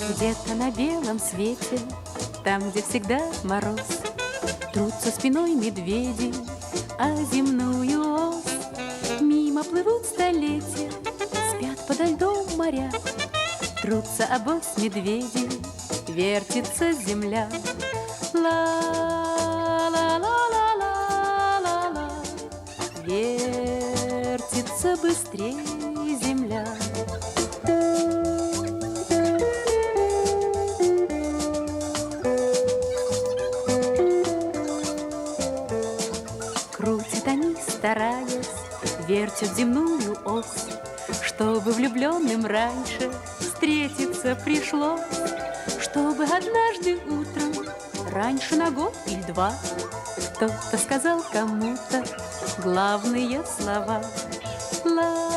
Где-то на белом свете, там, где всегда мороз, трутся спиной медведи о земную ось. Мимо плывут столетия, спят подо льдом моря, трутся обось медведи, вертится земля. Ла-ла-ла-ла-ла-ла-ла, вертится быстрее земля. Крутят они, стараясь, вертят земную ось, чтобы влюбленным раньше встретиться пришлось, чтобы однажды утром, раньше на год или два, кто-то сказал кому-то главные слова. Ла